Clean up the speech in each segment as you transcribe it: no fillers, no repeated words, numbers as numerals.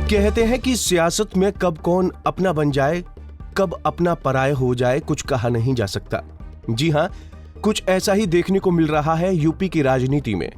कहते हैं कि सियासत में कब कौन अपना बन जाए, कब अपना पराया हो जाए, कुछ कहा नहीं जा सकता। जी हां, कुछ ऐसा ही देखने को मिल रहा है यूपी की राजनीति में।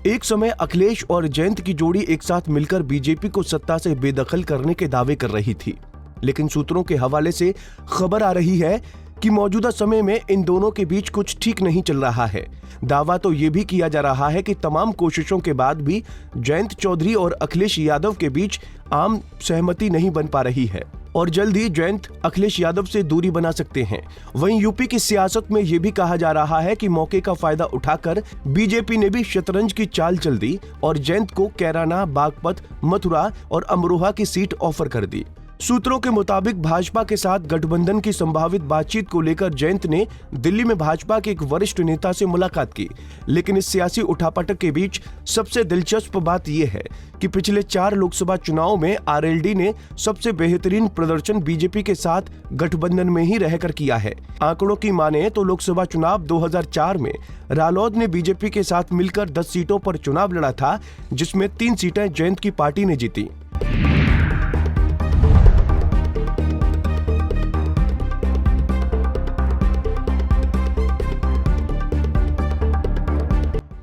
एक समय अखिलेश और जयंत की जोड़ी एक साथ मिलकर बीजेपी को सत्ता से बेदखल करने के दावे कर रही थी, लेकिन सूत्रों के हवाले से खबर आ रही है कि मौजूदा समय में इन दोनों के बीच कुछ ठीक नहीं चल रहा है। दावा तो ये भी किया जा रहा है कि तमाम कोशिशों के बाद भी जयंत चौधरी और अखिलेश यादव के बीच आम सहमति नहीं बन पा रही है और जल्द ही जयंत अखिलेश यादव से दूरी बना सकते हैं। वहीं यूपी की सियासत में यह भी कहा जा रहा है कि मौके का फायदा उठाकर बीजेपी ने भी शतरंज की चाल चल दी और जयंत को कैराना, बागपत, मथुरा और अमरोहा की सीट ऑफर कर दी। सूत्रों के मुताबिक भाजपा के साथ गठबंधन की संभावित बातचीत को लेकर जयंत ने दिल्ली में भाजपा के एक वरिष्ठ नेता से मुलाकात की, लेकिन इस सियासी उठापटक के बीच सबसे दिलचस्प बात यह है कि पिछले 4 लोकसभा चुनाव में आरएलडी ने सबसे बेहतरीन प्रदर्शन बीजेपी के साथ गठबंधन में ही रहकर किया है। आंकड़ों की माने तो लोकसभा चुनाव 2004 में रालोद ने बीजेपी के साथ मिलकर 10 सीटों पर चुनाव लड़ा था, जिसमें 3 सीटें जयंत की पार्टी ने जीती।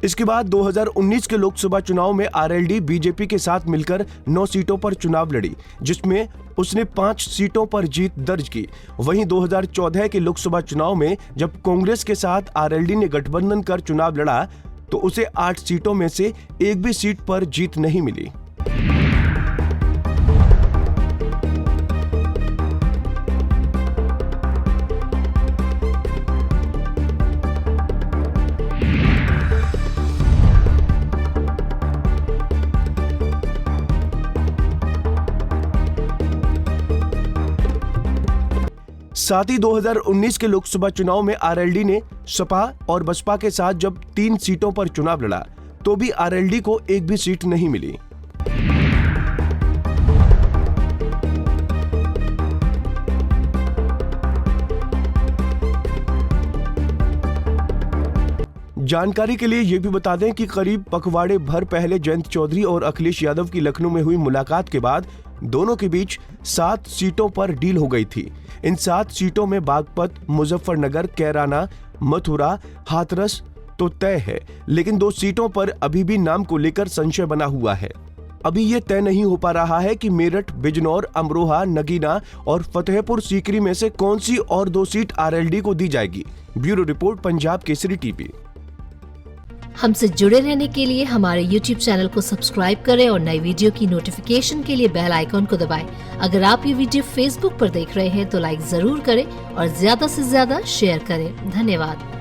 इसके बाद 2019 के लोकसभा चुनाव में आरएलडी बीजेपी के साथ मिलकर 9 सीटों पर चुनाव लड़ी, जिसमें उसने 5 सीटों पर जीत दर्ज की। वहीं 2014 के लोकसभा चुनाव में जब कांग्रेस के साथ आरएलडी ने गठबंधन कर चुनाव लड़ा तो उसे 8 सीटों में से एक भी सीट पर जीत नहीं मिली। साथ ही 2019 के लोकसभा चुनाव में आरएलडी ने सपा और बसपा के साथ जब 3 सीटों पर चुनाव लड़ा तो भी आरएलडी को एक भी सीट नहीं मिली। जानकारी के लिए ये भी बता दें कि करीब पखवाड़े भर पहले जयंत चौधरी और अखिलेश यादव की लखनऊ में हुई मुलाकात के बाद दोनों के बीच 7 सीटों पर डील हो गई थी। इन 7 सीटों में बागपत, मुजफ्फरनगर, कैराना, मथुरा, हाथरस तो तय है, लेकिन 2 सीटों पर अभी भी नाम को लेकर संशय बना हुआ है। अभी ये तय नहीं हो पा रहा है कि मेरठ, बिजनौर, अमरोहा, नगीना और फतेहपुर सीकरी में से कौन सी और 2 सीट आरएलडी को दी जाएगी। Bureau report, Punjab Kesari TV. हमसे जुड़े रहने के लिए हमारे YouTube चैनल को सब्सक्राइब करें और नई वीडियो की नोटिफिकेशन के लिए बेल आइकॉन को दबाएं। अगर आप ये वीडियो Facebook पर देख रहे हैं तो लाइक जरूर करें और ज्यादा से ज्यादा शेयर करें। धन्यवाद।